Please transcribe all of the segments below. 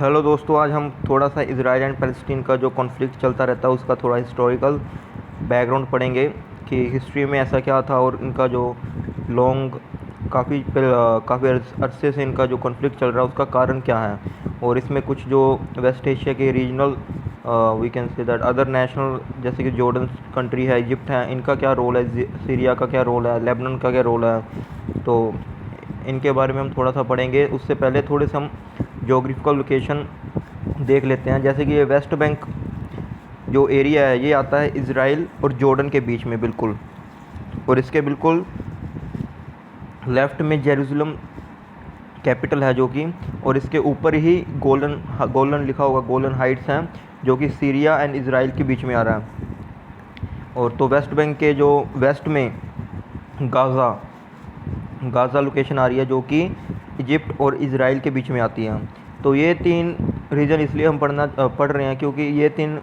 Hello दोस्तों, आज हम थोड़ा सा इजराइल एंड पैलेस्टीन का जो कॉन्फ्लिक्ट चलता रहता है उसका थोड़ा हिस्टोरिकल बैकग्राउंड पढ़ेंगे कि हिस्ट्री में ऐसा क्या था और इनका जो लॉन्ग काफ़ी अरसे से इनका जो कॉन्फ्लिक्ट चल रहा है उसका कारण क्या है। और इसमें कुछ जो वेस्ट एशिया के regional we can say that other national जैसे कि जॉर्डन कंट्री है, इजिप्ट है, इनका क्या रोल है, सीरिया का क्या रोल है, लेबनान का क्या रोल है, तो इनके बारे में हम थोड़ा सा पढ़ेंगे। उससे पहले थोड़े से हम जोग्राफिकल लोकेशन देख लेते हैं। जैसे कि ये वेस्ट बैंक जो एरिया है ये आता है इज़राइल और जॉर्डन के बीच में बिल्कुल, और इसके बिल्कुल लेफ़्ट में जेरूसलम कैपिटल है जो कि, और इसके ऊपर ही गोलन लिखा होगा, गोलन हाइट्स हैं जो कि सीरिया एंड इज़राइल के बीच में आ रहा है। और तो वेस्ट बैंक के जो वेस्ट में गाज़ा लोकेशन आ रही है जो कि इजिप्ट और इज़राइल के बीच में आती है। तो ये तीन रीजन इसलिए हम पढ़ रहे हैं क्योंकि ये तीन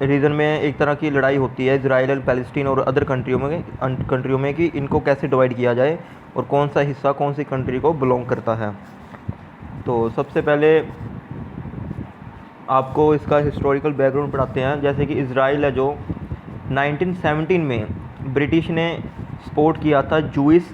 रीजन में एक तरह की लड़ाई होती है इज़राइल और पैलेस्टीन और अदर कंट्रियों में कि इनको कैसे डिवाइड किया जाए और कौन सा हिस्सा कौन सी कंट्री को बिलोंग करता है। तो सबसे पहले आपको इसका हिस्टोरिकल बैकग्राउंड पढ़ाते हैं। जैसे कि इज़राइल है जो 1917 में ब्रिटिश ने सपोर्ट किया था जूइस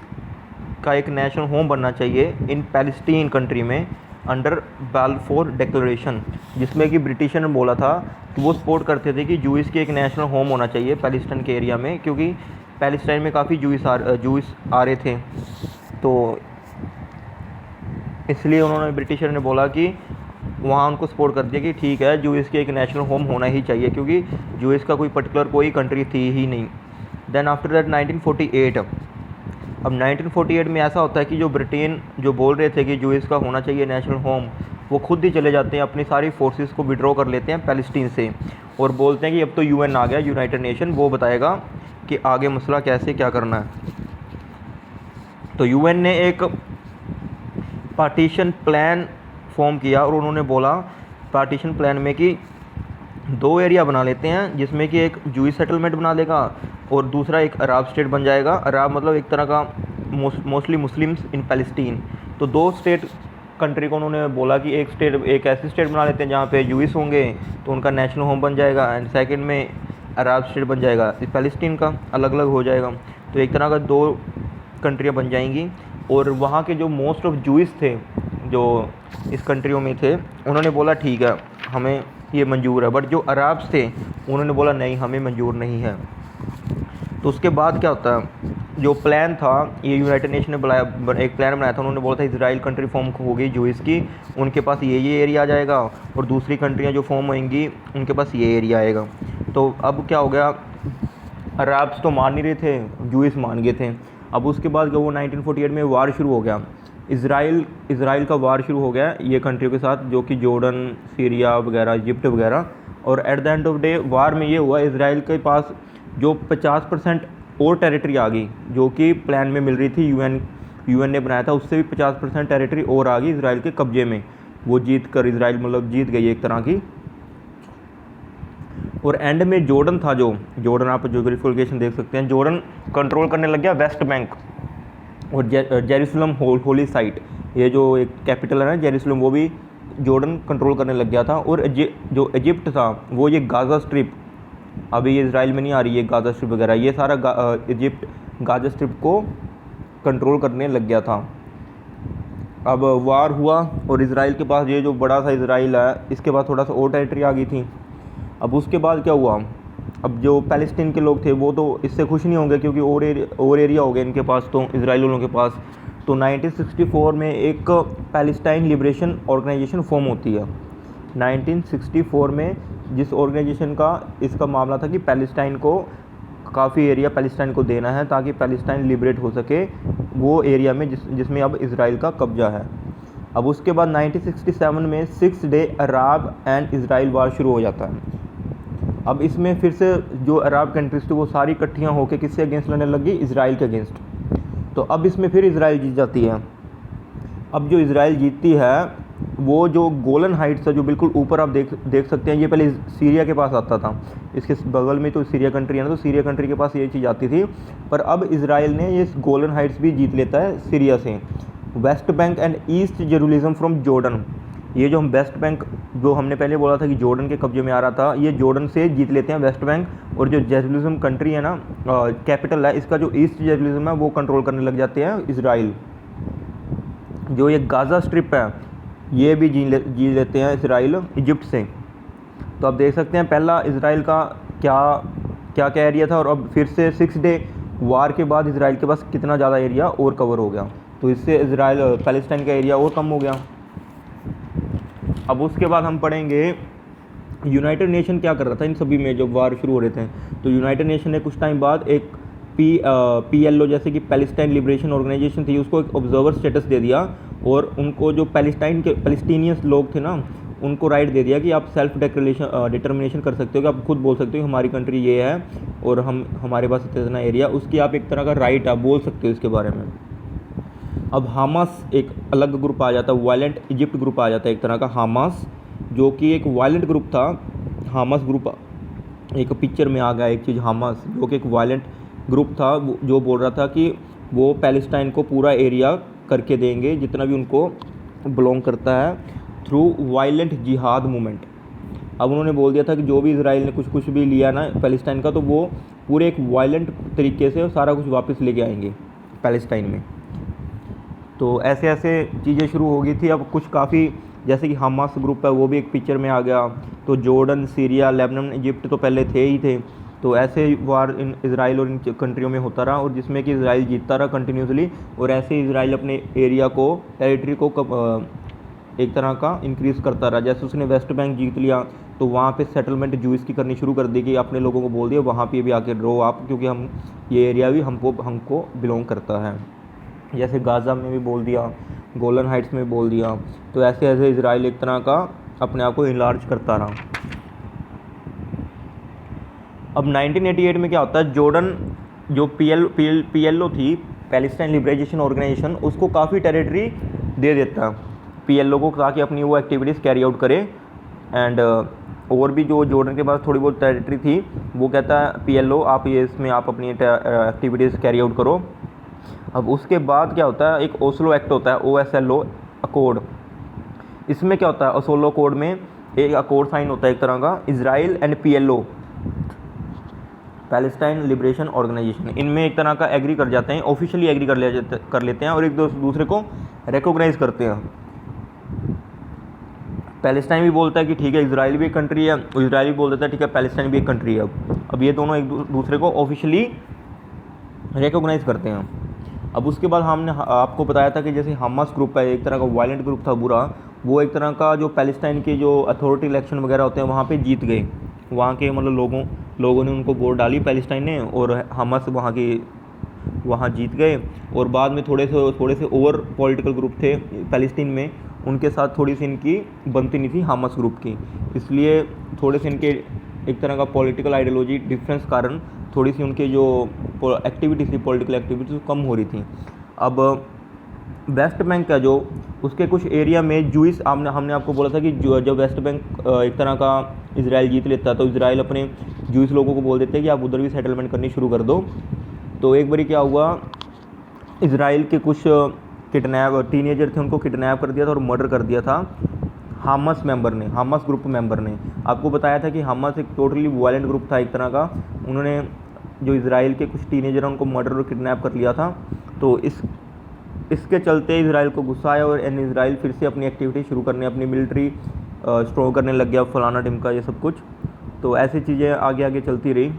का एक नेशनल होम बनना चाहिए इन पैलेस्टीन कंट्री में अंडर बाल्फोर डिक्लेरेशन, जिसमें कि ब्रिटिश ने बोला था कि वो सपोर्ट करते थे कि जूइस की एक नेशनल होम होना चाहिए पैलेस्टाइन के एरिया में, क्योंकि पैलेस्टाइन में काफ़ी जूइस आ रहे थे। तो इसलिए उन्होंने ब्रिटिशर ने बोला कि वहाँ उनको सपोर्ट कर दिया कि ठीक है जूइस की एक नेशनल होम होना ही चाहिए, क्योंकि जूइस का कोई कंट्री थी ही नहीं। देन आफ्टर दैट 1948, अब 1948 में ऐसा होता है कि जो ब्रिटेन जो बोल रहे थे कि जूइस का होना चाहिए नेशनल होम, वो खुद ही चले जाते हैं, अपनी सारी फोर्सेस को विड्रॉ कर लेते हैं पैलेस्टीन से और बोलते हैं कि अब तो यूएन आ गया, यूनाइटेड नेशन, वो बताएगा कि आगे मसला कैसे क्या करना है। तो यूएन ने एक पार्टीशन प्लान फॉर्म किया और उन्होंने बोला पार्टीशन प्लान में कि दो एरिया बना लेते हैं, जिसमें कि एक जूइश सेटलमेंट बना देगा और दूसरा एक अरब स्टेट बन जाएगा। अरब मतलब एक तरह का मोस्टली मुस्लिम्स इन पैलेस्टीन। तो दो स्टेट कंट्री को उन्होंने बोला कि एक ऐसी स्टेट बना लेते हैं जहाँ पे जूइश होंगे तो उनका नेशनल होम बन जाएगा, एंड सेकंड में अरब स्टेट बन जाएगा, पैलेस्टीन का अलग अलग हो जाएगा। तो एक तरह का दो कंट्रियाँ बन जाएंगी। और वहाँ के जो मोस्ट ऑफ जूइश थे जो इस कंट्रियों में थे, उन्होंने बोला ठीक है हमें ये मंजूर है, बट जो अरब्स थे उन्होंने बोला नहीं हमें मंजूर नहीं है। तो उसके बाद क्या होता है, जो प्लान था ये यूनाइटेड नेशन ने एक प्लान बनाया था। उन्होंने बोला था इजराइल कंट्री फॉर्म होगी जूइस की, उनके पास ये एरिया आ जाएगा और दूसरी कंट्रियाँ जो फॉर्म होंगी उनके पास ये एरिया आएगा। तो अब क्या हो गया, अरब्स तो मान नहीं रहे थे, जूइस मान गए थे। अब उसके बाद जो वो 1948 में वार शुरू हो गया, इज़राइल का वार शुरू हो गया ये कंट्रियों के साथ, जो कि जॉर्डन, सीरिया वगैरह, इजिप्ट वगैरह। और at the end of day war में ये हुआ इज़राइल के पास जो 50% और टेरिटरी आ गई, जो कि प्लान में मिल रही थी, यूएन ने बनाया था, उससे भी 50% टेरिटरी और आ गई इज़राइल के कब्जे में। वो जीत कर इज़राइल मतलब जीत गई एक तरह की। और एंड में जॉर्डन था, जो जॉर्डन आप ज्योग्राफिकल लोकेशन देख सकते हैं, जॉर्डन कंट्रोल करने लग गया वेस्ट बैंक और जेरूसलम होली साइट, ये जो एक कैपिटल है ना जेरूसलम, वो भी जॉर्डन कंट्रोल करने लग गया था। और जो इजिप्ट था वो ये गाज़ा स्ट्रिप, अभी ये इज़राइल में नहीं आ रही है गाज़ा स्ट्रिप वगैरह, ये सारा इजिप्ट गाज़ा स्ट्रिप को कंट्रोल करने लग गया था। अब वार हुआ और इज़राइल के पास ये जो बड़ा सा इज़राइल है इसके पास थोड़ा सा और टेरिटरी आ गई थी। अब उसके बाद क्या हुआ, अब जो पैलेस्टीन के लोग थे वो तो इससे खुश नहीं होंगे, क्योंकि और एरिया हो गया इनके पास, तो इजराइल वालों के पास। तो 1964 में एक पैलेस्टाइन लिबरेशन ऑर्गेनाइजेशन फॉर्म होती है। 1964 में जिस ऑर्गेनाइजेशन का इसका मामला था कि पैलेस्टाइन को काफ़ी एरिया पैलेस्टाइन को देना है ताकि पैलेस्टाइन लिबरेट हो सके वो एरिया में जिसमें अब इज़राइल का कब्जा है। अब उसके बाद 1967 में 6 डे अरब एंड इज़राइल वार शुरू हो जाता है। अब इसमें फिर से जो अरब कंट्रीज थी वो सारी इकट्ठियाँ होकर किससे अगेंस्ट लड़ने लगी, इज़राइल के अगेंस्ट। तो अब इसमें फिर इज़राइल जीत जाती है। अब जो इज़राइल जीतती है वो जो गोलन हाइट्स है जो बिल्कुल ऊपर आप देख सकते हैं, ये पहले सीरिया के पास आता था, इसके बगल में तो सीरिया कंट्री है ना, तो सीरिया कंट्री के पास ये चीज़ आती थी। पर अब इज़राइल ने ये गोलन हाइट्स भी जीत लेता है सीरिया से। West Bank and east Jerusalem from Jordan, ये जो हम वेस्ट बैंक, जो हमने पहले बोला था कि जॉर्डन के कब्जे में आ रहा था, ये जॉर्डन से जीत लेते हैं वेस्ट बैंक। और जो जेरूसलम कंट्री है ना, कैपिटल है इसका, जो ईस्ट जेरूसलम है वो कंट्रोल करने लग जाते हैं इसराइल। जो ये गाज़ा स्ट्रिप है ये भी जी लेते हैं इसराइल इजिप्ट से। तो आप देख सकते हैं पहला इसराइल का क्या क्या क्या एरिया था, और अब फिर से 6 डे वार के बाद इसराइल के पास कितना ज़्यादा एरिया और कवर हो गया। तो इससे इसराइल पैलेस्टाइन का एरिया और कम हो गया। अब उसके बाद हम पढ़ेंगे यूनाइटेड नेशन क्या कर रहा था इन सभी में जब वार शुरू हो रहे थे। तो यूनाइटेड नेशन ने कुछ टाइम बाद एक PLO जैसे कि पैलेस्टाइन लिबरेशन ऑर्गेनाइजेशन थी, उसको एक ऑब्जर्वर स्टेटस दे दिया। और उनको जो पैलेस्टीनियंस लोग थे ना, उनको राइट दे दिया कि आप सेल्फ डिटर्मिनेशन कर सकते हो, कि आप खुद बोल सकते हो हमारी कंट्री ये है और हमारे पास इतना एरिया, उसकी आप एक तरह का राइट आप बोल सकते हो इसके बारे में। अब हामास एक अलग ग्रुप आ जाता है, वायलेंट इजिप्ट ग्रुप आ जाता है एक तरह का हामास, जो कि एक वायलेंट ग्रुप था। हामास ग्रुप एक पिक्चर में आ गया एक चीज़, हामास जो कि एक वायलेंट ग्रुप था, जो बोल रहा था कि वो पैलेस्टाइन को पूरा एरिया करके देंगे जितना भी उनको बिलोंग करता है, थ्रू वायलेंट जिहाद मूवमेंट। अब उन्होंने बोल दिया था कि जो भी इसराइल ने कुछ भी लिया ना पैलेस्टाइन का, तो वो पूरे एक वायलेंट तरीके से सारा कुछ वापस लेके आएंगे पैलेस्टाइन में। तो ऐसे ऐसे चीज़ें शुरू हो गई थी। अब कुछ काफ़ी, जैसे कि हमास ग्रुप है वो भी एक पिक्चर में आ गया। तो जॉर्डन, सीरिया, लेबनान, इजिप्ट तो पहले थे ही थे। तो ऐसे वार इन इसराइल और इन कंट्रियों में होता रहा, और जिसमें कि इसराइल जीतता रहा कंटिन्यूसली। और ऐसे इसराइल अपने एरिया को, टेरिटरी को एक तरह का इंक्रीज़ करता रहा। जैसे उसने वेस्ट बैंक जीत लिया, तो वहाँ पे सेटलमेंट जूइस की करनी शुरू कर दी, कि अपने लोगों को बोल दिया वहाँ पे भी आके रहो आप, क्योंकि हम ये एरिया भी हमको बिलोंग करता है। जैसे गाज़ा में भी बोल दिया, गोलन हाइट्स में बोल दिया। तो ऐसे ऐसे इसराइल एक तरह का अपने आप को इनलार्ज करता रहा। अब 1988 में क्या होता है, जॉर्डन जो PLO थी, पैलेस्टाइन लिबरेशन ऑर्गेनाइजेशन, उसको काफ़ी टेरिटरी दे देता है PLO को, ताकि अपनी वो एक्टिविटीज़ कैरी आउट करे। एंड और भी जो जॉर्डन के पास थोड़ी बहुत टेरिटरी थी, वो कहता है PLO आप ये इसमें आप अपनी एक्टिविटीज़ कैरी आउट करो। अब उसके बाद क्या होता है, एक ओस्लो एक्ट होता है, OSLO अकॉर्ड। इसमें क्या होता है, ओस्लो अकॉर्ड में एक अकॉर्ड साइन होता है एक तरह का, Israel and PLO, Palestine Liberation Organisation, इनमें एक तरह का एग्री कर जाते हैं, ऑफिशियली एग्री कर लेते हैं और एक दूसरे को रिकॉग्नाइज करते हैं। पैलेस्टाइन भी बोलता है कि ठीक है इजराइल भी एक कंट्री है, इजराइल भी बोल देता है ठीक है पैलेस्टाइन भी एक कंट्री है। अब ये दोनों एक दूसरे को ऑफिशियली रिकॉग्नाइज करते हैं। अब उसके बाद हमने आपको बताया था कि जैसे हमास ग्रुप है, एक तरह का वायलेंट ग्रुप था बुरा, वो एक तरह का जो पैलेस्टाइन के जो अथॉरिटी इलेक्शन वगैरह होते हैं वहाँ पे जीत गए। वहाँ के मतलब लोगों ने उनको वोट डाली पैलेस्टाइन ने, और हमास वहाँ जीत गए। और बाद में थोड़े से और पॉलिटिकल ग्रुप थे पैलेस्टीन में, उनके साथ थोड़ी सी इनकी बनती नहीं थी हमास ग्रुप की, इसलिए थोड़े से इनके एक तरह का पॉलिटिकल आइडियोलॉजी डिफरेंस कारण थोड़ी सी उनके जो एक्टिविटीज़ थी, पॉलिटिकल एक्टिविटीज़ कम हो रही थी। अब वेस्ट बैंक का जो उसके कुछ एरिया में जूइस, हमने आपको बोला था कि जब वेस्ट बैंक एक तरह का इजराइल जीत लेता, तो इजराइल अपने जूइस लोगों को बोल देते हैं कि आप उधर भी सेटलमेंट करनी शुरू कर दो। तो एक बारी क्या हुआ, इजराइल के कुछ टीनेजर थे, उनको किडनैप कर दिया था और मर्डर कर दिया था हामास ग्रुप मेंबर ने। आपको बताया था कि हामास एक टोटली वायलेंट ग्रुप था एक तरह का, उन्होंने जो इजराइल के कुछ टीनेजर उनको मर्डर और किडनैप कर लिया था। तो इसके चलते इजराइल को गुस्सा आया और इजराइल फिर से अपनी एक्टिविटी शुरू करने, अपनी मिलिट्री स्ट्रॉन्ग करने लग गया, फलाना टिमका ये सब कुछ। तो ऐसी चीज़ें आगे चलती रही।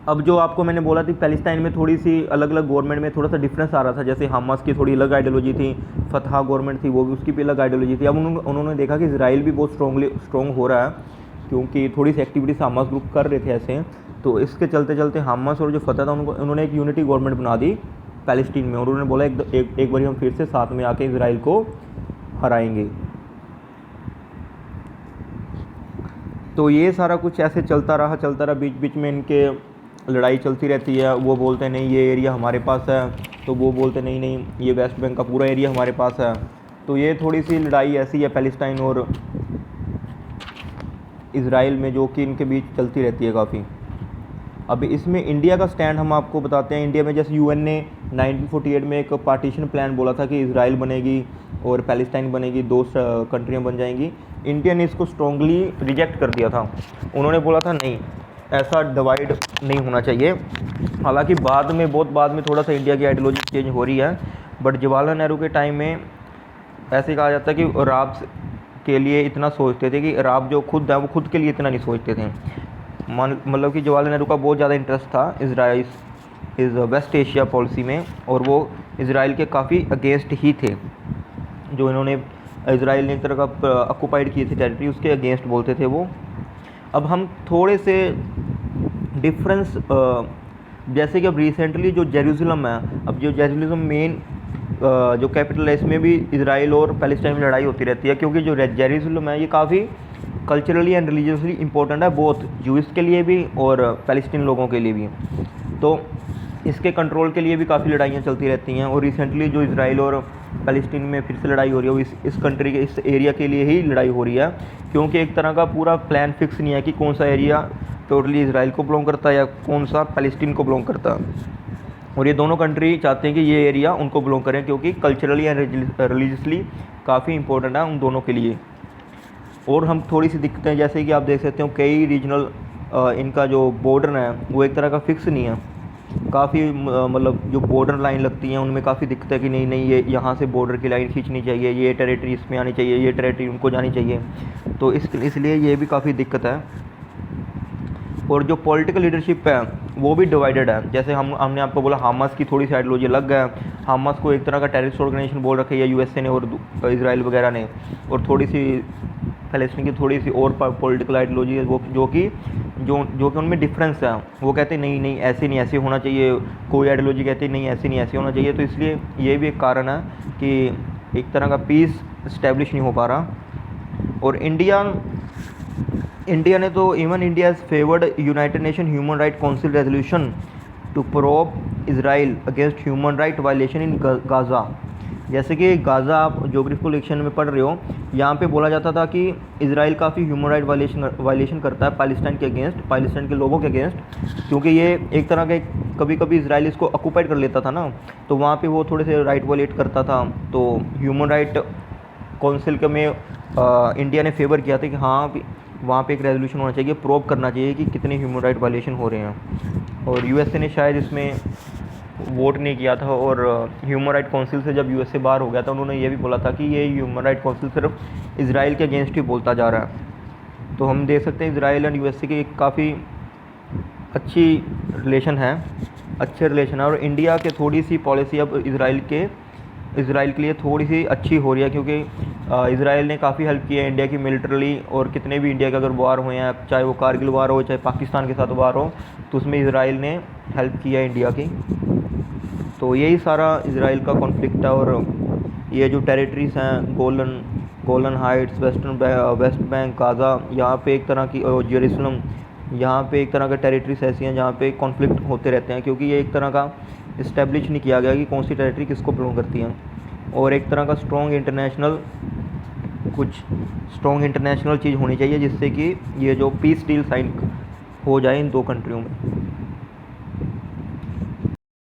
अब जो आपको मैंने बोला थी पैलेस्टाइन में थोड़ी सी अलग अलग गवर्नमेंट में थोड़ा सा डिफरेंस आ रहा था, जैसे हमास की थोड़ी अलग आइडियोलॉजी थी, फतह गवर्नमेंट थी वो भी उसकी भी अलग आइडियोलॉजी थी। अब उन्होंने देखा कि इजराइल भी बहुत स्ट्रॉन्ग हो रहा है, क्योंकि थोड़ी सी एक्टिविटीज हमास ग्रुप कर रहे थे ऐसे। तो इसके चलते हमास और जो फतह था उन्होंने एक यूनिटी गवर्नमेंट बना दी पैलेस्टीन में, और उन्होंने बोला एक बार हम फिर से साथ में आके इजराइल को हराएंगे। तो ये सारा कुछ ऐसे चलता रहा, बीच में इनके लड़ाई चलती रहती है। वो बोलते हैं नहीं ये एरिया हमारे पास है, तो वो बोलते नहीं ये वेस्ट बैंक का पूरा एरिया हमारे पास है। तो ये थोड़ी सी लड़ाई ऐसी है पैलेस्टाइन और इजराइल में, जो कि इनके बीच चलती रहती है काफ़ी। अब इसमें इंडिया का स्टैंड हम आपको बताते हैं। इंडिया में जैसे यूएन ने 1948 में एक पार्टीशन प्लान बोला था कि इजराइल बनेगी और पैलेस्टाइन बनेगी, दो कंट्रियाँ बन जाएंगी। इंडिया ने इसको स्ट्रांगली रिजेक्ट कर दिया था। उन्होंने बोला था नहीं, ऐसा डिवाइड नहीं होना चाहिए। हालांकि बाद में, बहुत बाद में थोड़ा सा इंडिया की आइडियोलॉजी चेंज हो रही है, बट जवाहरलाल नेहरू के टाइम में ऐसे कहा जाता है कि अरब के लिए इतना सोचते थे कि अरब जो खुद है वो खुद के लिए इतना नहीं सोचते थे। मतलब कि जवाहरलाल नेहरू का बहुत ज़्यादा इंटरेस्ट था Israel is West Asia policy में, और वो इसराइल के काफ़ी अगेंस्ट ही थे। जो इन्होंने इसराइल ने एक तरह का ऑक्यूपाइड की थी टेरिटरी, उसके अगेंस्ट बोलते थे वो। अब हम थोड़े से डिफरेंस, जैसे कि अब रिसेंटली जो जेरूसलम है, अब जो जेरूसलम मेन जो कैपिटल है, इसमें भी इसराइल और पैलेस्टाइन में लड़ाई होती रहती है, क्योंकि जो जेरूसलम है ये काफ़ी कल्चरली एंड रिलीजियसली इंपॉर्टेंट है, बोथ ज्यूइश के लिए भी और पैलेस्टीन लोगों के लिए भी। तो इसके कंट्रोल के लिए भी काफ़ी लड़ाइयाँ चलती रहती हैं, और रिसेंटली जो इसराइल और पैलेस्टीन में फिर से लड़ाई हो रही है, वो इस कंट्री के, इस एरिया के लिए ही लड़ाई हो रही है, क्योंकि एक तरह का पूरा प्लान फिक्स नहीं है कि कौन सा एरिया टोटली इसराइल को बिलोंग करता है या कौन सा पैलेस्टीन को बिलोंग करता है। और ये दोनों कंट्री चाहते हैं कि ये एरिया उनको बिलोंग करें, क्योंकि कल्चरली एंड रिलीजियसली काफ़ी इंपॉर्टेंट है उन दोनों के लिए। और हम थोड़ी सी दिक्कतें, जैसे कि आप देख सकते हो कई रीजनल इनका जो बॉर्डर है वो एक तरह का फिक्स नहीं है। काफ़ी मतलब जो बॉर्डर लाइन लगती हैं उनमें काफ़ी दिक्कत है कि नहीं नहीं, ये यहाँ से बॉर्डर की लाइन खींचनी चाहिए, ये टेरिटरी इसमें आनी चाहिए, ये टेरिटरी उनको जानी चाहिए। तो इसलिए ये भी काफ़ी दिक्कत है। और जो पॉलिटिकल लीडरशिप है वो भी डिवाइडेड है। जैसे हमने आपको बोला हमास की थोड़ी सी आइडियोलॉजी अलग है। हमास को एक तरह का टेररिस्ट ऑर्गेनाइजेशन बोल रखी है यूएसए ने और इसराइल वगैरह ने, और थोड़ी सी पैलेस्टीन की थोड़ी सी और पॉलिटिकल आइडियोलॉजी है वो जो कि उनमें डिफरेंस है। वो कहते हैं नहीं नहीं ऐसे नहीं ऐसे होना चाहिए, कोई आइडियोलॉजी कहती है नहीं ऐसे नहीं ऐसे होना चाहिए। तो इसलिए ये भी एक कारण है कि एक तरह का पीस इस्टेब्लिश नहीं हो पा रहा। और इंडिया ने तो even India has favoured United Nation Human Right Council resolution to probe Israel against human right violation in Gaza. जैसे कि गाज़ा आप ज्योग्राफिकल लेक्चर में पढ़ रहे हो, यहाँ पे बोला जाता था कि इसराइल काफ़ी ह्यूमन राइट वायलेशन करता है पैलेस्टाइन के अगेंस्ट, पैलेस्टाइन के लोगों के अगेंस्ट, क्योंकि ये एक तरह के कभी कभी इसराइल इसको ऑक्यूपाइड कर लेता था ना, तो वहाँ पे वो थोड़े से राइट वायलेट करता था। तो ह्यूमन राइट काउंसिल के में इंडिया ने फेवर किया था कि हाँ वहाँ पे एक रेजोल्यूशन होना चाहिए, प्रोब करना चाहिए कि कितने ह्यूमन राइट वायलेशन हो रहे हैं। और यूएसए ने शायद इसमें वोट नहीं किया था, और ह्यूमन राइट काउंसिल से जब यूएसए बाहर हो गया था उन्होंने ये भी बोला था कि ये ह्यूमन राइट काउंसिल सिर्फ इसराइल के अगेंस्ट ही बोलता जा रहा है। तो हम देख सकते हैं इसराइल एंड यूएसए की काफ़ी अच्छी रिलेशन है, अच्छे रिलेशन है। और इंडिया के थोड़ी सी पॉलिसी अब इसराइल के लिए थोड़ी सी अच्छी हो रही है, क्योंकि इसराइल ने काफ़ी हेल्प की है इंडिया की मिलिटरली। और कितने भी इंडिया के अगर वार हुए हैं, चाहे वो कारगिल वार हो चाहे पाकिस्तान के साथ वार हो, तो उसमें इसराइल ने हेल्प की है इंडिया की। तो यही सारा इसराइल का कॉन्फ्लिक्ट है। और ये जो टेरिटरीज़ हैं Golan Heights, West Bank, Gaza, यहाँ पे एक तरह की जेरूसलम, यहाँ पे एक तरह का टेरिटरीज ऐसी हैं जहाँ पे कॉन्फ्लिक्ट होते रहते हैं, क्योंकि ये एक तरह का इस्टेब्लिश नहीं किया गया कि कौन सी टेरिटरी किसको बिलोंग करती है। और एक तरह का स्ट्रॉन्ग इंटरनेशनल चीज़ होनी चाहिए जिससे कि ये जो पीस डील साइन हो जाए इन दो कंट्रियों में।